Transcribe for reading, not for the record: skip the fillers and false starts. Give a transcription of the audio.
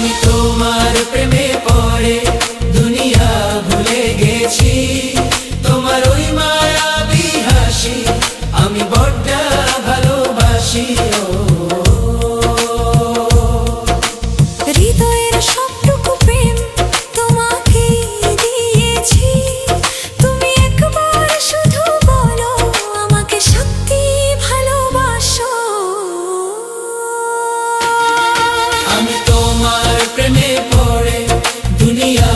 আমি তোমার প্রেমে পড়ে দুনিয়া ভুলে গেছি, তোমার ওই মায়াবী হাসি আমি বড্ড ভালোবাসি। হৃদয়ের সবটুকু প্রেম তোমাকে দিয়েছি, তুমি একবার শুধু বলো আমাকে সত্যি ভালোবাসো। আমি তোমার প্রেমে পড়ে দুনিয়া